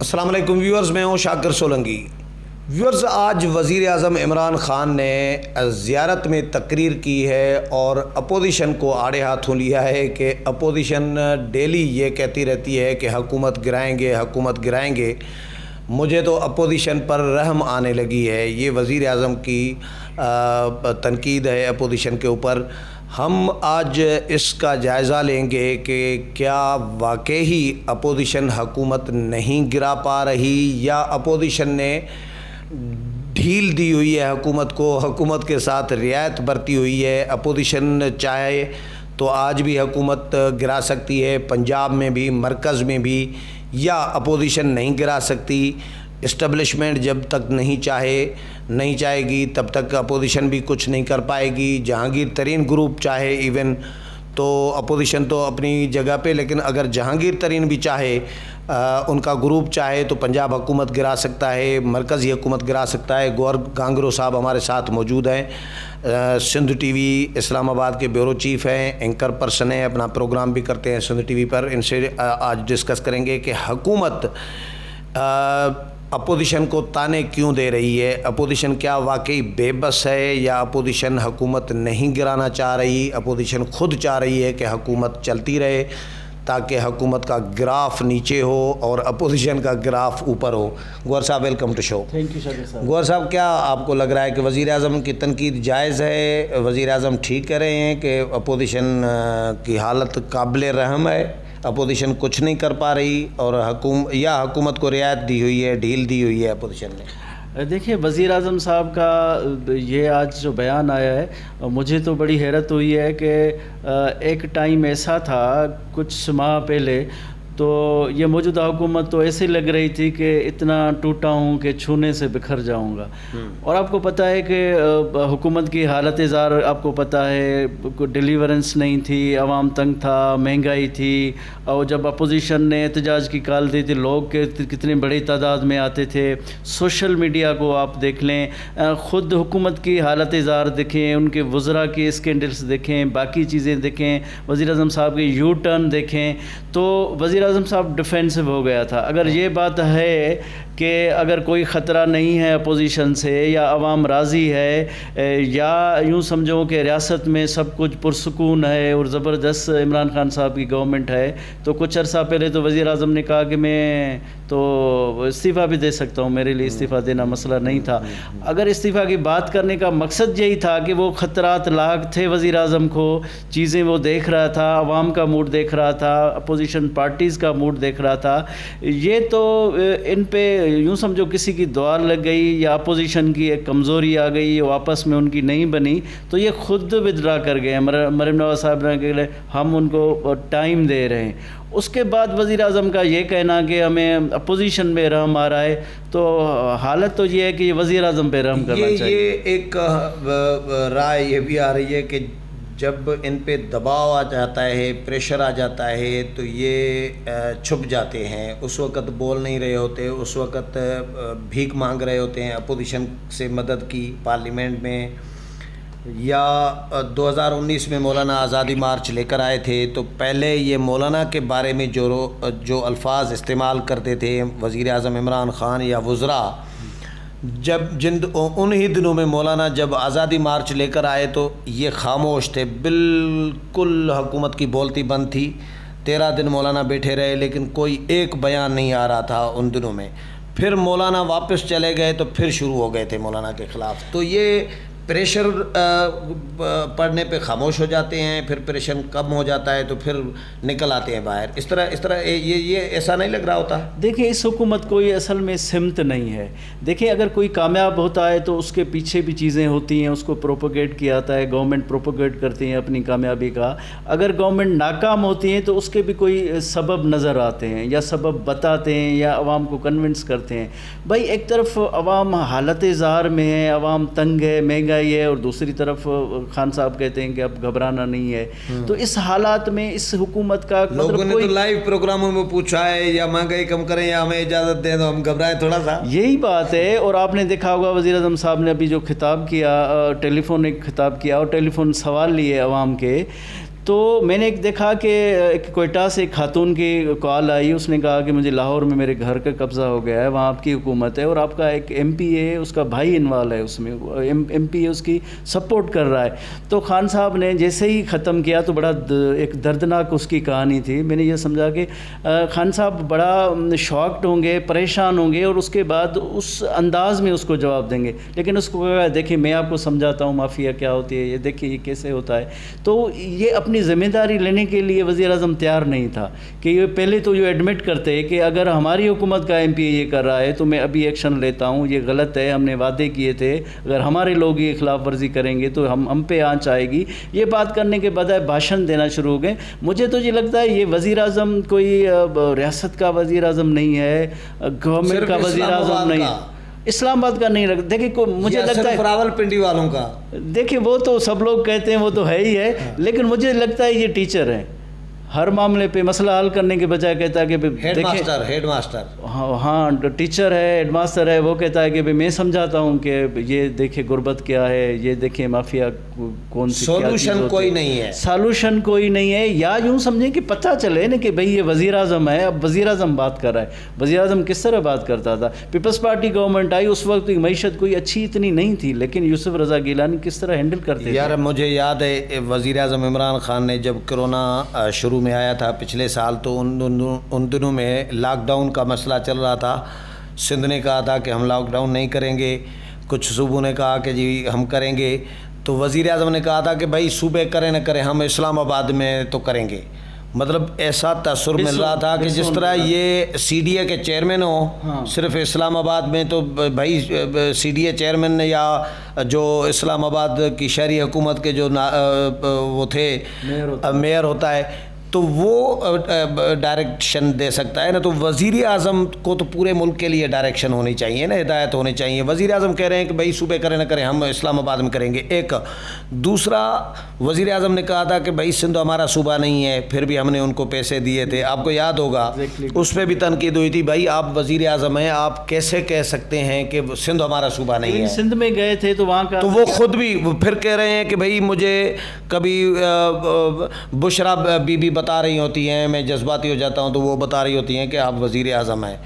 السلام علیکم ویورز، میں ہوں شاکر سولنگی۔ ویورز، آج وزیر اعظم عمران خان نے زیارت میں تقریر کی ہے اور اپوزیشن کو آڑے ہاتھوں لیا ہے کہ اپوزیشن ڈیلی یہ کہتی رہتی ہے کہ حکومت گرائیں گے، حکومت گرائیں گے۔ مجھے تو اپوزیشن پر رحم آنے لگی ہے۔ یہ وزیر اعظم کی تنقید ہے اپوزیشن کے اوپر۔ ہم آج اس کا جائزہ لیں گے کہ کیا واقعی اپوزیشن حکومت نہیں گرا پا رہی یا اپوزیشن نے ڈھیل دی ہوئی ہے حکومت کو، حکومت کے ساتھ رعایت برتی ہوئی ہے۔ اپوزیشن چاہے تو آج بھی حکومت گرا سکتی ہے، پنجاب میں بھی، مرکز میں بھی، یا اپوزیشن نہیں گرا سکتی۔ اسٹیبلشمنٹ جب تک نہیں چاہے گی تب تک اپوزیشن بھی کچھ نہیں کر پائے گی۔ جہانگیر ترین گروپ چاہے ایون تو اپوزیشن تو اپنی جگہ پہ، لیکن اگر جہانگیر ترین بھی چاہے، ان کا گروپ چاہے تو پنجاب حکومت گرا سکتا ہے، مرکزی حکومت گرا سکتا ہے۔ گور گانگرو صاحب ہمارے ساتھ موجود ہیں، سندھ ٹی وی اسلام آباد کے بیورو چیف ہیں، اینکر پرسن ہیں، اپنا پروگرام بھی کرتے ہیں سندھ ٹی وی پر۔ ان سے آج ڈسکس کریں گے کہ حکومت اپوزیشن کو تانے کیوں دے رہی ہے۔ اپوزیشن کیا واقعی بے بس ہے یا اپوزیشن حکومت نہیں گرانا چاہ رہی؟ اپوزیشن خود چاہ رہی ہے کہ حکومت چلتی رہے تاکہ حکومت کا گراف نیچے ہو اور اپوزیشن کا گراف اوپر ہو۔ گور صاحب، welcome to show. Thank you Shakir صاحب۔ گور صاحب، کیا آپ کو لگ رہا ہے کہ وزیر اعظم کی تنقید جائز ہے؟ وزیر اعظم ٹھیک کہہ رہے ہیں کہ اپوزیشن کی حالت قابل رحم ہے، اپوزیشن کچھ نہیں کر پا رہی، اور حکومت کو رعایت دی ہوئی ہے، ڈھیل دی ہوئی ہے اپوزیشن نے؟ دیکھیے، وزیر اعظم صاحب کا یہ آج جو بیان آیا ہے، مجھے تو بڑی حیرت ہوئی ہے کہ ایک ٹائم ایسا تھا کچھ ماہ پہلے تو یہ موجودہ حکومت تو ایسے لگ رہی تھی کہ اتنا ٹوٹا ہوں کہ چھونے سے بکھر جاؤں گا۔ اور آپ کو پتہ ہے کہ حکومت کی حالت زار، آپ کو پتہ ہے، ڈیلیورنس نہیں تھی، عوام تنگ تھا، مہنگائی تھی، اور جب اپوزیشن نے احتجاج کی کال دی تھی، لوگ کتنے بڑی تعداد میں آتے تھے۔ سوشل میڈیا کو آپ دیکھ لیں، خود حکومت کی حالت زار دیکھیں، ان کے وزراء کے اسکینڈلز دیکھیں، باقی چیزیں دیکھیں، وزیر اعظم صاحب کے یو ٹرن دیکھیں، تو وزیر اعظم صاحب ڈیفینسو ہو گیا تھا۔ اگر یہ بات ہے کہ اگر کوئی خطرہ نہیں ہے اپوزیشن سے، یا عوام راضی ہے، یا یوں سمجھو کہ ریاست میں سب کچھ پرسکون ہے اور زبردست عمران خان صاحب کی گورنمنٹ ہے، تو کچھ عرصہ پہلے تو وزیر اعظم نے کہا کہ میں تو استعفیٰ بھی دے سکتا ہوں، میرے لیے استعفیٰ دینا مسئلہ نہیں تھا۔ اگر استعفیٰ کی بات کرنے کا مقصد یہی تھا کہ وہ خطرات لاحق تھے وزیر اعظم کو، چیزیں وہ دیکھ رہا تھا، عوام کا موڈ دیکھ رہا تھا، اپوزیشن پارٹیز کا موڈ دیکھ رہا تھا، یہ تو ان پہ یوں سمجھو کسی کی دوار لگ گئی یا اپوزیشن کی ایک کمزوری آ گئی، واپس میں ان کی نہیں بنی، تو یہ خود ودرا کر گئے۔ مریم نواز صاحب نے کہ ہم ان کو ٹائم دے رہے ہیں۔ اس کے بعد وزیر اعظم کا یہ کہنا کہ ہمیں اپوزیشن میں رحم آ رہا ہے، تو حالت تو یہ ہے کہ یہ وزیر اعظم پہ رحم کرنا چاہیے۔ یہ ایک رائے یہ بھی آ رہی ہے کہ جب ان پہ دباؤ آ جاتا ہے، پریشر آ جاتا ہے، تو یہ چھپ جاتے ہیں، اس وقت بول نہیں رہے ہوتے، اس وقت بھیک مانگ رہے ہوتے ہیں اپوزیشن سے مدد کی پارلیمنٹ میں۔ یا 2019 میں مولانا آزادی مارچ لے کر آئے تھے، تو پہلے یہ مولانا کے بارے میں جو الفاظ استعمال کرتے تھے وزیر اعظم عمران خان یا وزراء، انہی دنوں میں مولانا جب آزادی مارچ لے کر آئے تو یہ خاموش تھے، بالکل حکومت کی بولتی بند تھی۔ 13 دن مولانا بیٹھے رہے لیکن کوئی ایک بیان نہیں آ رہا تھا ان دنوں میں۔ پھر مولانا واپس چلے گئے تو پھر شروع ہو گئے تھے مولانا کے خلاف۔ تو یہ پریشر پڑنے پہ خاموش ہو جاتے ہیں، پھر پریشر کم ہو جاتا ہے تو پھر نکل آتے ہیں باہر۔ اس طرح یہ ایسا نہیں لگ رہا ہوتا؟ دیکھیں، اس حکومت کو یہ اصل میں سمت نہیں ہے۔ دیکھیں، اگر کوئی کامیاب ہوتا ہے تو اس کے پیچھے بھی چیزیں ہوتی ہیں، اس کو پروپوگیٹ کیا جاتا ہے، گورنمنٹ پروپوگیٹ کرتی ہیں اپنی کامیابی کا۔ اگر گورنمنٹ ناکام ہوتی ہیں تو اس کے بھی کوئی سبب نظر آتے ہیں، یا سبب بتاتے ہیں، یا عوام کو کنونس کرتے ہیں۔ بھائی، ایک طرف عوام حالت زار میں ہے، عوام تنگ ہے، مہنگائی ہے، اور دوسری طرف خان صاحب کہتے ہیں کہ اب گھبرانا نہیں ہے۔ تو اس حالات میں اس حکومت کا لوگوں نے تو لائیو پروگراموں میں پوچھا ہے یا مہنگائی کم کریں یا ہمیں اجازت دیں تو ہم گھبرائیں تھوڑا سا، یہی بات ہے۔ اور آپ نے دیکھا ہوگا وزیر اعظم صاحب نے ابھی جو خطاب کیا، ٹیلی فون ایک خطاب کیا اور ٹیلی فون سوال لیے عوام کے، تو میں نے ایک دیکھا کہ ایک کوئٹہ سے ایک خاتون کی کال آئی، اس نے کہا کہ مجھے لاہور میں میرے گھر کا قبضہ ہو گیا ہے، وہاں آپ کی حکومت ہے اور آپ کا ایک ایم پی اے اس کا بھائی انوالو ہے اس میں، ایم پی اے اس کی سپورٹ کر رہا ہے۔ تو خان صاحب نے جیسے ہی ختم کیا تو بڑا ایک دردناک اس کی کہانی تھی۔ میں نے یہ سمجھا کہ خان صاحب بڑا شاکڈ ہوں گے، پریشان ہوں گے اور اس کے بعد اس انداز میں اس کو جواب دیں گے، لیکن اس کو کہا دیکھیں میں آپ کو سمجھاتا ہوں مافیا کیا ہوتی ہے، یہ دیکھیں یہ کیسے ہوتا ہے۔ تو یہ اپنی ذمہ داری لینے کے لیے وزیر اعظم تیار نہیں تھا کہ یہ پہلے تو یہ ایڈمٹ کرتے کہ اگر ہماری حکومت کا ایم پی اے یہ کر رہا ہے تو میں ابھی ایکشن لیتا ہوں، یہ غلط ہے، ہم نے وعدے کیے تھے اگر ہمارے لوگ یہ خلاف ورزی کریں گے تو ہم پہ آنچ آئے گی۔ یہ بات کرنے کے بجائے بھاشن دینا شروع ہو گئے۔ مجھے تو یہ لگتا ہے یہ وزیر اعظم کوئی ریاست کا وزیر اعظم نہیں ہے، گورنمنٹ کا وزیر اعظم نہیں ہے، اسلام آباد کا نہیں لگتا۔ دیکھیں مجھے لگتا ہے راول پنڈی والوں کا، دیکھیں وہ تو سب لوگ کہتے ہیں وہ تو ہے ہی ہے، لیکن مجھے لگتا ہے یہ ٹیچر ہیں، ہر معاملے پہ مسئلہ حل کرنے کے بجائے کہتا ہے کہ ہیڈ ماسٹر ہاں ٹیچر ہے، ہیڈ ماسٹر ہے، وہ کہتا ہے کہ میں سمجھاتا ہوں کہ یہ دیکھیں غربت کیا ہے، یہ دیکھیں مافیا کون سی، سولوشن کوئی نہیں ہے، سولوشن کوئی نہیں ہے۔ یا یوں سمجھیں کہ پتہ چلے نا کہ بھئی یہ وزیر اعظم ہے، اب وزیر اعظم بات کر رہا ہے۔ وزیر اعظم کس طرح بات کرتا تھا؟ پیپلز پارٹی گورنمنٹ آئی، اس وقت معیشت کوئی اچھی اتنی نہیں تھی، لیکن یوسف رضا گیلانی کس طرح ہینڈل کرتے تھے۔ یار مجھے یاد ہے وزیر اعظم عمران خان نے جب کرونا شروع میں آیا تھا پچھلے سال، تو ان دنوں میں لاک ڈاؤن کا مسئلہ چل رہا تھا۔ سندھ نے کہا تھا کہ ہم لاک ڈاؤن نہیں کریں گے، کچھ صوبوں نے کہا کہ جی ہم کریں گے، تو وزیر اعظم نے کہا تھا کہ بھائی صوبے کریں نہ کریں ہم اسلام آباد میں تو کریں گے۔ مطلب ایسا تاثر مل رہا تھا کہ جس طرح یہ سی ڈی اے کے چیئرمین ہوں صرف اسلام آباد میں، تو بھائی سی ڈی اے چیئرمین یا جو اسلام آباد کی شہری حکومت کے جو وہ تھے میئر ہوتا ہے تو وہ ڈائریکشن دے سکتا ہے نا۔ تو وزیر اعظم کو تو پورے ملک کے لیے ڈائریکشن ہونی چاہیے نا، ہدایت ہونی چاہیے۔ وزیر اعظم کہہ رہے ہیں کہ بھائی صوبے کریں نہ کریں ہم اسلام آباد میں کریں گے، ایک۔ دوسرا وزیر اعظم نے کہا تھا کہ بھائی سندھ ہمارا صوبہ نہیں ہے، پھر بھی ہم نے ان کو پیسے دیے تھے، آپ کو یاد ہوگا اس پہ بھی تنقید ہوئی تھی، بھائی آپ وزیر اعظم ہیں، آپ کیسے کہہ سکتے ہیں کہ سندھ ہمارا صوبہ نہیں ہے؟ سندھ میں گئے تھے تو وہاں کا، تو وہ خود بھی پھر کہہ رہے ہیں کہ بھائی مجھے کبھی بشرا بی بی بتا رہی ہوتی ہیں، میں جذباتی ہو جاتا ہوں تو وہ بتا رہی ہوتی ہیں کہ آپ وزیر اعظم ہیں۔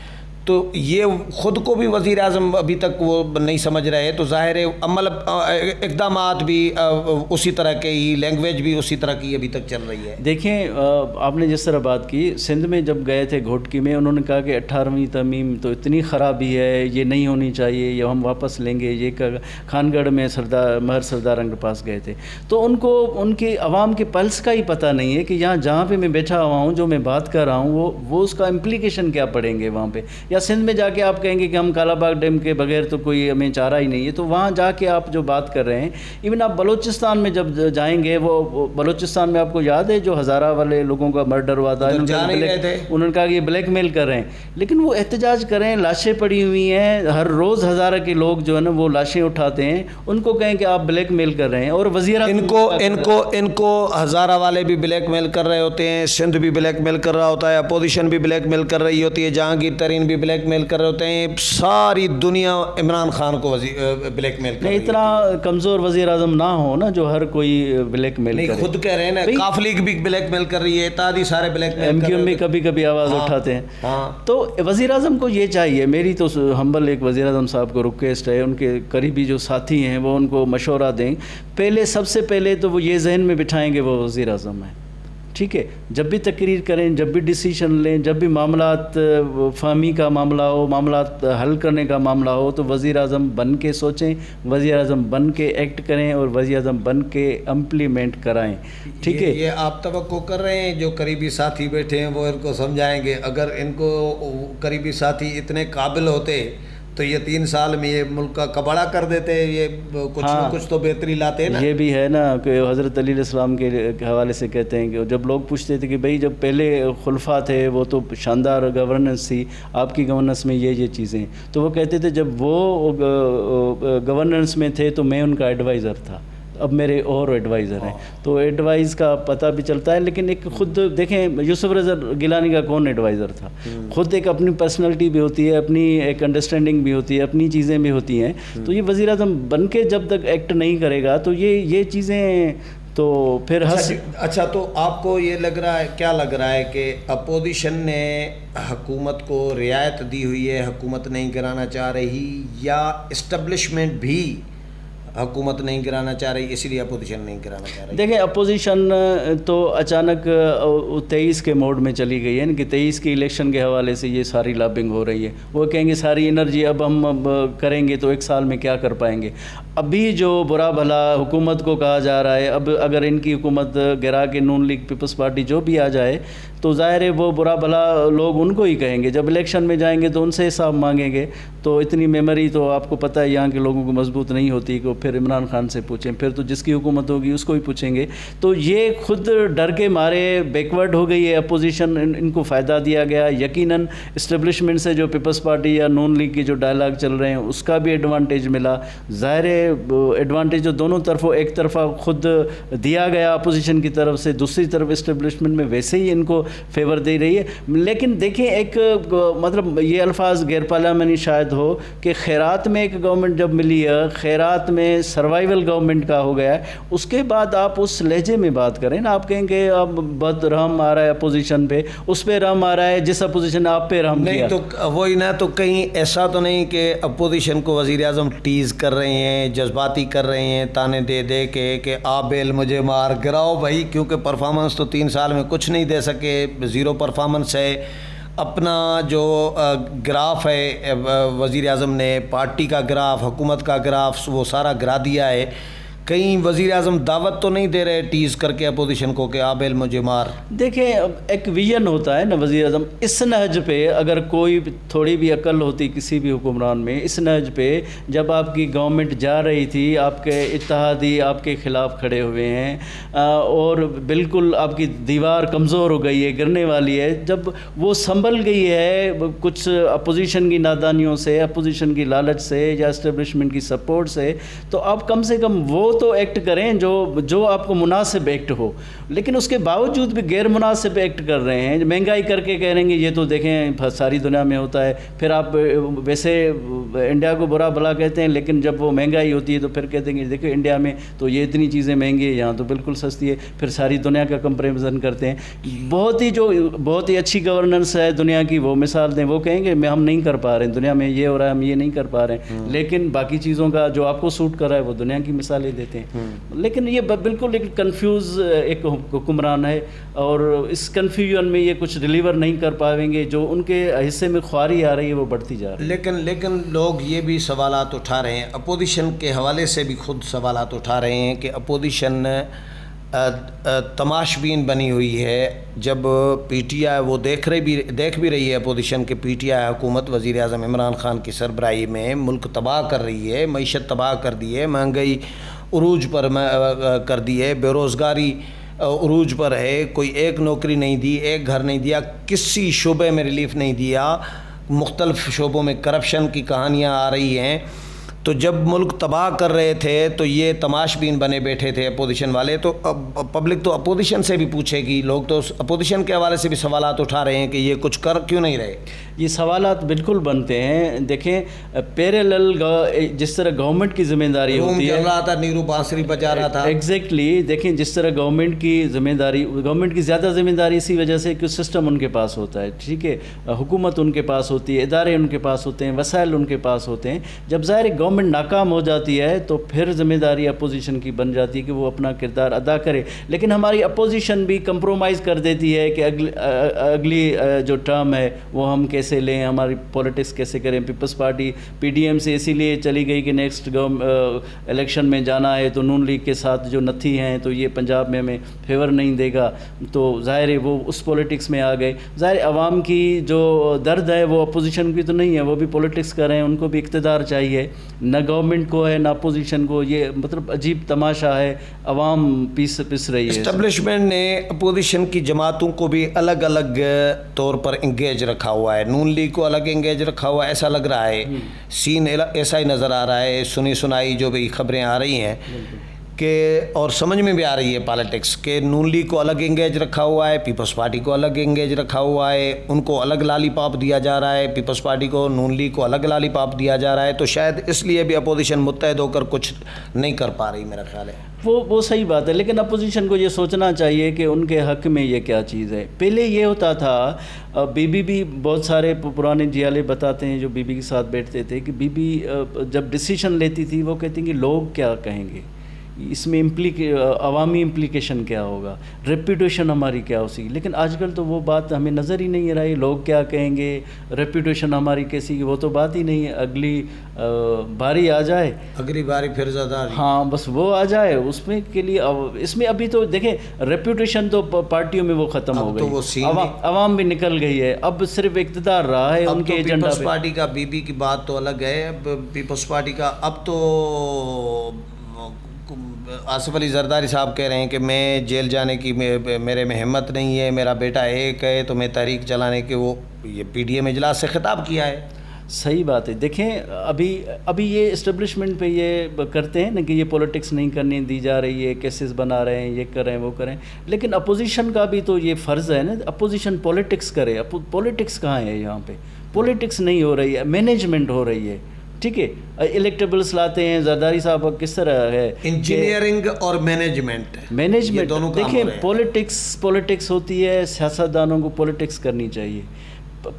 تو یہ خود کو بھی وزیر اعظم ابھی تک وہ نہیں سمجھ رہے، تو ظاہر ہے عمل اقدامات بھی اسی طرح کے ہی، لینگویج بھی اسی طرح کی ابھی تک چل رہی ہے۔ دیکھیں آپ نے جس طرح بات کی، سندھ میں جب گئے تھے گھوٹکی میں، انہوں نے کہا کہ 18ویں ترمیم تو اتنی خرابی ہے، یہ نہیں ہونی چاہیے، یہ ہم واپس لیں گے۔ یہ خان گڑھ میں مہر سردارنگ کے پاس گئے تھے، تو ان کو ان کے عوام کے پلس کا ہی پتہ نہیں ہے کہ جہاں پہ میں بیٹھا ہوا ہوں، جو میں بات کر رہا ہوں وہ اس کا امپلیکیشن کیا پڑیں گے وہاں پہ۔ یا سندھ میں جا کے آپ کہیں گے کہ ہم کالا باغ ڈیم کے بغیر تو کوئی ہمیں چارہ ہی نہیں ہے، تو وہاں جا کے آپ جو بات کر رہے ہیں، ایون آپ بلوچستان میں جب جائیں گے، وہ بلوچستان میں آپ کو یاد ہے جو ہزارہ والے لوگوں کا مرڈر ہوا تھا، انہوں نے کہا کہ یہ بلیک میل کر رہے ہیں، لیکن وہ احتجاج کر رہے ہیں، لاشیں پڑی ہوئی ہیں، ہر روز ہزارہ کے لوگ جو ہے نا وہ لاشیں اٹھاتے ہیں، ان کو کہیں کہ آپ بلیک میل کر رہے ہیں۔ اور وزیر ان کو ہزارہ والے بھی بلیک میل کر رہے ہوتے ہیں، سندھ بھی بلیک میل کر رہا ہوتا ہے، اپوزیشن بھی بلیک میل کر رہی ہوتی ہے، جہانگیر ترین بھی بلیک میل کر رہے ہوتے ہیں، ساری دنیا عمران خان کو بلیک میل کر رہی ہے۔ اتنا کمزور وزیر اعظم نہ ہو نا جو ہر کوئی بلیک میل کرے۔ خود کہہ رہے ہیں نا، کاف لیگ بھی بلیک میل کر رہی ہے، اتحادی سارے بلیک میل کر رہے ہیں، بھی کبھی کبھی آواز اٹھاتے ہیں۔ تو وزیر اعظم کو یہ چاہیے، میری تو ہمبل ایک وزیر اعظم صاحب کو ریکویسٹ ہے، ان کے قریبی جو ساتھی ہیں وہ ان کو مشورہ دیں، سب سے پہلے تو وہ یہ ذہن میں بٹھائیں گے وہ وزیر اعظم ہیں، ٹھیک ہے؟ جب بھی تقریر کریں، جب بھی ڈیسیشن لیں، جب بھی معاملات فہمی کا معاملہ ہو، معاملات حل کرنے کا معاملہ ہو، تو وزیر اعظم بن کے سوچیں، وزیر اعظم بن کے ایکٹ کریں اور وزیر اعظم بن کے امپلیمنٹ کرائیں، ٹھیک ہے؟ یہ آپ توقع کر رہے ہیں جو قریبی ساتھی بیٹھے ہیں وہ ان کو سمجھائیں گے؟ اگر ان کو قریبی ساتھی اتنے قابل ہوتے تو یہ 3 سال میں یہ ملک کا کباڑا کر دیتے، یہ کچھ نہ کچھ تو بہتری لاتے نا۔ یہ بھی ہے نا کہ حضرت علی علیہ السلام کے حوالے سے کہتے ہیں کہ جب لوگ پوچھتے تھے کہ بھئی جب پہلے خلفاء تھے وہ تو شاندار گورننس تھی، آپ کی گورننس میں یہ چیزیں، تو وہ کہتے تھے جب وہ گورننس میں تھے تو میں ان کا ایڈوائزر تھا، اب میرے اور ایڈوائزر ہیں، تو ایڈوائز کا پتہ بھی چلتا ہے۔ لیکن ایک خود دیکھیں یوسف رضا گیلانی کا کون ایڈوائزر تھا؟ خود ایک اپنی پرسنالٹی بھی ہوتی ہے، اپنی ایک انڈرسٹینڈنگ بھی ہوتی ہے، اپنی چیزیں بھی ہوتی ہیں، تو یہ وزیر اعظم بن کے جب تک ایکٹ نہیں کرے گا تو یہ چیزیں تو پھر اچھا تو آپ کو یہ لگ رہا ہے، کیا لگ رہا ہے کہ اپوزیشن نے حکومت کو رعایت دی ہوئی ہے، حکومت نہیں گرانا چاہ رہی، یا اسٹیبلشمنٹ بھی حکومت نہیں گرانا چاہ رہی اس لیے اپوزیشن نہیں گرانا چاہ رہی؟ دیکھیں اپوزیشن تو اچانک 23 کے موڈ میں چلی گئی ہے کہ 23 کی الیکشن کے حوالے سے یہ ساری لابنگ ہو رہی ہے. وہ کہیں گے ساری انرجی اب ہم کریں گے تو ایک سال میں کیا کر پائیں گے. ابھی جو برا بھلا حکومت کو کہا جا رہا ہے، اب اگر ان کی حکومت گرا کے نون لیگ پیپلز پارٹی جو بھی آ جائے تو ظاہر ہے وہ برا بھلا لوگ ان کو ہی کہیں گے. جب الیکشن میں جائیں گے تو ان سے حساب مانگیں گے. تو اتنی میموری تو آپ کو پتہ ہے یہاں کے لوگوں کو مضبوط نہیں ہوتی کہ پھر عمران خان سے پوچھیں، پھر تو جس کی حکومت ہوگی اس کو ہی پوچھیں گے. تو یہ خود ڈر کے مارے بیکورڈ ہو گئی ہے اپوزیشن، ان کو فائدہ دیا گیا. یقیناً اسٹیبلشمنٹ سے جو پیپلز پارٹی یا نون لیگ کی جو ڈائلاگ چل رہے ہیں اس کا بھی ایڈوانٹیج ملا. ظاہر ہے ایڈوانٹیج جو دونوں طرفوں، ایک طرفہ خود دیا گیا اپوزیشن کی طرف سے، دوسری طرف اسٹیبلشمنٹ میں ویسے ہی ان کو فیور دے رہی ہے. لیکن دیکھیں ایک مطلب یہ الفاظ غیر پارلیمانی شاید ہو کہ خیرات میں ایک گورنمنٹ جب ملی ہے، خیرات میں سروائیول گورنمنٹ کا ہو گیا ہے، اس کے بعد آپ اس لہجے میں بات کریں نا. آپ کہیں کہ اب بد رحم آ رہا ہے اپوزیشن پہ، اس پہ رحم آ رہا ہے جس اپوزیشن نے آپ پہ رحم کیا. نہیں تو وہی نہ، تو کہیں ایسا تو نہیں کہ اپوزیشن کو وزیر اعظم ٹیز کر رہے ہیں، جذباتی کر رہے ہیں، تانے دے دے کے کہ آبیل مجھے مار گراؤ بھائی، کیونکہ پرفارمنس تو 3 سال میں کچھ نہیں دے سکے، زیرو پرفارمنس ہے. اپنا جو گراف ہے وزیر اعظم نے، پارٹی کا گراف، حکومت کا گراف، وہ سارا گرا دیا ہے. کہیں وزیر اعظم دعوت تو نہیں دے رہے ٹیز کر کے اپوزیشن کو کہ آبیل مجھے مار؟ دیکھیں ایک ویژن ہوتا ہے نا وزیر اعظم، اس نہج پہ اگر کوئی تھوڑی بھی عقل ہوتی کسی بھی حکمران میں، اس نہج پہ جب آپ کی گورنمنٹ جا رہی تھی، آپ کے اتحادی آپ کے خلاف کھڑے ہوئے ہیں اور بالکل آپ کی دیوار کمزور ہو گئی ہے، گرنے والی ہے، جب وہ سنبھل گئی ہے کچھ اپوزیشن کی نادانیوں سے، اپوزیشن کی لالچ سے یا اسٹیبلشمنٹ کی سپورٹ سے، تو آپ کم سے کم وہ تو ایکٹ کریں جو آپ کو مناسب ایکٹ ہو. لیکن اس کے باوجود بھی غیر مناسب ایکٹ کر رہے ہیں. مہنگائی کر کے کہہ رہے ہیں یہ تو دیکھیں ساری دنیا میں ہوتا ہے. پھر آپ ویسے انڈیا کو برا بھلا کہتے ہیں، لیکن جب وہ مہنگائی ہوتی ہے تو پھر کہتے ہیں کہ دیکھو انڈیا میں تو یہ اتنی چیزیں مہنگی ہے، یہاں تو بالکل سستی ہے. پھر ساری دنیا کا کمپیریزن کرتے ہیں. بہت ہی اچھی گورننس ہے دنیا کی، وہ مثال دیں، وہ کہیں گے ہم نہیں کر پا رہے ہیں، دنیا میں یہ ہو رہا ہے ہم یہ نہیں کر پا رہے ہیں. لیکن باقی چیزوں کا جو آپ کو سوٹ کر رہا ہے وہ دنیا کی مثالیں دیتے ہیں. لیکن یہ بالکل ایک کنفیوز ایک حکمران ہے، اور اس کنفیوژن میں یہ کچھ ڈیلیور نہیں کر پائیں گے. جو ان کے حصے میں خواری آ رہی ہے وہ بڑھتی جا رہی ہے. لیکن لوگ یہ بھی سوالات اٹھا رہے ہیں، اپوزیشن کے حوالے سے بھی خود سوالات اٹھا رہے ہیں کہ اپوزیشن تماش بین بنی ہوئی ہے. جب پی ٹی آئی وہ دیکھ بھی رہی ہے اپوزیشن کے پی ٹی آئی حکومت وزیر اعظم عمران خان کی سربراہی میں ملک تباہ کر رہی ہے، معیشت تباہ کر دی ہے، مہنگائی عروج پر کر دی ہے، بے روزگاری عروج پر ہے، کوئی ایک نوکری نہیں دی، ایک گھر نہیں دیا، کسی شعبے میں ریلیف نہیں دیا، مختلف شعبوں میں کرپشن کی کہانیاں آ رہی ہیں. تو جب ملک تباہ کر رہے تھے تو یہ تماش بین بنے بیٹھے تھے اپوزیشن والے. تو پبلک تو اپوزیشن سے بھی پوچھے گی، لوگ تو اپوزیشن کے حوالے سے بھی سوالات اٹھا رہے ہیں کہ یہ کچھ کر کیوں نہیں رہے. یہ سوالات بالکل بنتے ہیں. دیکھیں پیریلل جس طرح گورنمنٹ کی ذمہ داری ہوتی ہے، چل رہا تھا، نیرو بانسری بجا رہا تھا. ایگزیکٹلی دیکھیں جس طرح گورنمنٹ کی ذمہ داری، گورنمنٹ کی زیادہ ذمہ داری اسی وجہ سے کہ سسٹم ان کے پاس ہوتا ہے، ٹھیک ہے، حکومت ان کے پاس ہوتی ہے، ادارے ان کے پاس ہوتے ہیں، وسائل ان کے پاس ہوتے ہیں. جب ظاہر گورنمنٹ ناکام ہو جاتی ہے تو پھر ذمہ داری اپوزیشن کی بن جاتی ہے کہ وہ اپنا کردار ادا کرے. لیکن ہماری اپوزیشن بھی کمپرومائز کر دیتی ہے کہ اگلی جو ٹرم ہے وہ ہم کیسے لیں، ہماری پولیٹکس کیسے کریں. Peoples Party P D M سے اسی لیے چلی گئی کہ نیکسٹ الیکشن میں جانا ہے تو نون لیگ کے ساتھ جو نتھی ہیں تو یہ پنجاب میں ہمیں فیور نہیں دے گا. تو ظاہر ہے وہ اس پولیٹکس میں آ گئے. ظاہر عوام کی جو درد ہے وہ اپوزیشن کی تو نہیں ہے، وہ بھی پولیٹکس کر رہے ہیں، ان کو بھی اقتدار چاہیے، نہ گورنمنٹ کو ہے نہ اپوزیشن کو. یہ مطلب عجیب تماشا ہے، عوام پس رہی ہے. اسٹیبلشمنٹ نے اپوزیشن کی جماعتوں کو بھی الگ الگ طور پر انگیج رکھا ہوا ہے. نون لیگ کو الگ انگیج رکھا ہوا ہے، ایسا لگ رہا ہے، سین ایسا ہی نظر آ رہا ہے. سنی سنائی جو بھی خبریں آ رہی ہیں کہ اور سمجھ میں بھی آ رہی ہے پالیٹکس کہ نون لیگ کو الگ انگیج رکھا ہوا ہے، پیپلز پارٹی کو الگ انگیج رکھا ہوا ہے، ان کو الگ لالی پاپ دیا جا رہا ہے، پیپلز پارٹی کو، نون لیگ کو الگ لالی پاپ دیا جا رہا ہے، تو شاید اس لیے بھی اپوزیشن متحد ہو کر کچھ نہیں کر پا رہی، میرا خیال ہے۔ وہ صحیح بات ہے، لیکن اپوزیشن کو یہ سوچنا چاہیے کہ ان کے حق میں یہ کیا چیز ہے۔ پہلے یہ ہوتا تھا، بی بی بھی بہت سارے پرانے جیالے بتاتے ہیں جو بی بی کے ساتھ بیٹھتے تھے کہ بی بی جب ڈیسیشن لیتی تھی وہ کہتی ہیں کہ لوگ کیا کہیں گے، اس میں عوامی امپلیکیشن کیا ہوگا، ریپوٹیشن ہماری کیا ہو سی۔ لیکن آج کل تو وہ بات ہمیں نظر ہی نہیں رہی، لوگ کیا کہیں گے، ریپوٹیشن ہماری کیسی، وہ تو بات ہی نہیں ہے۔ اگلی باری آ جائے، اگلی باری پھر زیادہ، ہاں بس وہ آ جائے، اس میں کے لیے اس میں ابھی تو دیکھیں ریپوٹیشن تو پارٹیوں میں وہ ختم ہو گئی، عوام بھی نکل گئی ہے، اب صرف اقتدار رہا ہے ان کے ایجنڈا پہ۔ پیپلز پارٹی کا بی بی کی بات تو الگ ہے، پیپلز پارٹی کا اب تو آصف علی زرداری صاحب کہہ رہے ہیں کہ میں جیل جانے کی میرے میں ہمت نہیں ہے، میرا بیٹا ایک ہے تو میں تحریک چلانے کے، وہ یہ پی ڈی ایم اجلاس سے خطاب کیا ہے۔ صحیح بات ہے، دیکھیں ابھی یہ اسٹیبلشمنٹ پہ یہ کرتے ہیں نا کہ یہ پولیٹکس نہیں کرنے دی جا رہی ہے، کیسز بنا رہے ہیں، یہ کریں وہ کریں، لیکن اپوزیشن کا بھی تو یہ فرض ہے نا، اپوزیشن پولیٹکس کرے۔ پولیٹکس کہاں ہے یہاں پہ؟ پولیٹکس نہیں ہو رہی ہے، مینجمنٹ ہو رہی ہے، ٹھیک ہے۔ الیکٹیبلس لاتے ہیں، زرداری صاحب کس طرح ہے، انجینئرنگ اور مینجمنٹ دیکھیں پولیٹکس ہوتی ہے، سیاستدانوں کو پولیٹکس کرنی چاہیے۔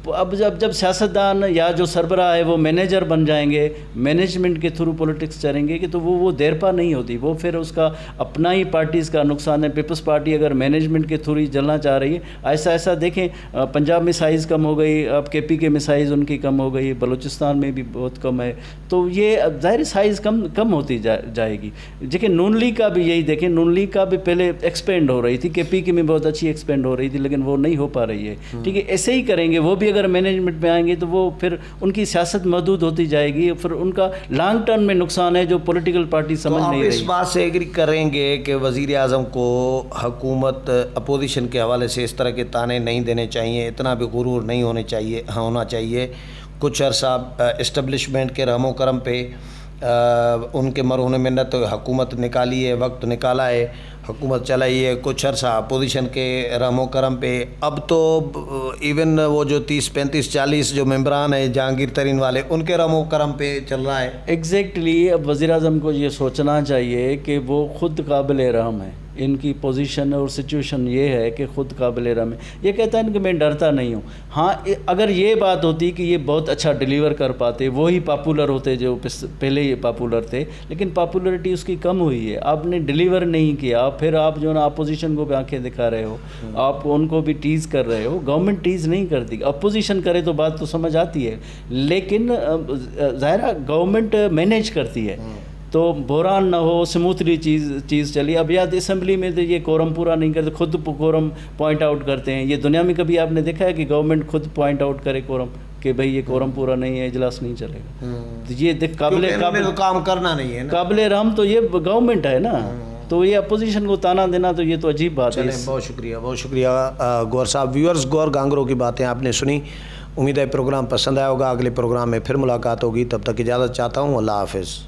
اب جب سیاستدان یا جو سربراہ ہے وہ مینیجر بن جائیں گے، مینجمنٹ کے تھرو پولیٹکس چلیں گے کہ تو وہ دیرپا نہیں ہوتی، وہ پھر اس کا اپنا ہی پارٹیز کا نقصان ہے۔ پیپلز پارٹی اگر مینجمنٹ کے تھرو ہی چلنا چاہ رہی ہے، ایسا دیکھیں پنجاب میں سائز کم ہو گئی، اب کے پی کے میں سائز ان کی کم ہو گئی، بلوچستان میں بھی بہت کم ہے، تو یہ ظاہر سائز کم ہوتی جائے گی۔ دیکھیں نون لیگ کا بھی یہی دیکھیں، نون لیگ کا بھی پہلے ایکسپینڈ ہو رہی تھی، کے پی کے میں بہت اچھی ایکسپینڈ ہو رہی تھی، لیکن وہ نہیں ہو پا رہی ہے، ٹھیک ہے۔ ایسے ہی کریں گے، وہ بھی اگر مینجمنٹ میں آئیں گے تو وہ پھر ان کی سیاست محدود ہوتی جائے گی، پھر ان کا لانگ ٹرم میں نقصان ہے جو پولیٹیکل پارٹی سمجھ نہیں رہی۔ آپ اس بات سے ایگری کریں گے کہ وزیر اعظم کو حکومت اپوزیشن کے حوالے سے اس طرح کے تانے نہیں دینے چاہیے، اتنا بھی غرور نہیں ہونا چاہیے۔ کچھ عرصہ اسٹیبلشمنٹ کے رحم و کرم پہ ان کے مرہون منت حکومت نکالی ہے، وقت نکالا ہے، حکومت چلائی ہے، کچھ عرصہ اپوزیشن کے رحم و کرم پہ۔ اب تو ایون وہ جو 30 35 40 جو ممبران ہیں جہانگیر ترین والے، ان کے رحم و کرم پہ چل رہا ہے۔ ایگزیکٹلی اب وزیر اعظم کو یہ سوچنا چاہیے کہ وہ خود قابل رحم ہے، ان کی پوزیشن اور سچویشن یہ ہے کہ خود قابل رحم ہے۔ یہ کہتا ہے کہ میں ڈرتا نہیں ہوں۔ ہاں اگر یہ بات ہوتی کہ یہ بہت اچھا ڈیلیور کر پاتے، وہی پاپولر ہوتے جو پہلے یہ پاپولر تھے، لیکن پاپولرٹی اس کی کم ہوئی ہے، آپ نے ڈیلیور نہیں کیا، پھر آپ جو نا اپوزیشن کو بھی آنکھیں دکھا رہے ہو، آپ ان کو بھی ٹیز کر رہے ہو۔ گورنمنٹ ٹیز نہیں کرتی، اپوزیشن کرے تو بات تو سمجھ آتی ہے، لیکن ظاہرہ گورنمنٹ مینیج کرتی ہے تو بحران نہ ہو، سموتھلی چیز چلی۔ اب یاد اسمبلی میں تو یہ کورم پورا نہیں کرتے، خود کورم پوائنٹ آؤٹ کرتے ہیں۔ یہ دنیا میں کبھی آپ نے دیکھا ہے کہ گورنمنٹ خود پوائنٹ آؤٹ کرے کورم کہ بھئی یہ کورم پورا نہیں ہے، اجلاس نہیں چلے گا؟ تو یہ قابل کام کرنا نہیں ہے، قابل رحم تو یہ گورنمنٹ ہے نا، تو یہ اپوزیشن کو تانا دینا تو یہ تو عجیب بات ہے۔ بہت شکریہ گور صاحب۔ ویورز، گور گانگرو کی باتیں آپ نے سنی، امید ہے پروگرام پسند آیا ہوگا۔ اگلے پروگرام میں پھر ملاقات ہوگی، تب تک اجازت چاہتا ہوں، اللہ حافظ۔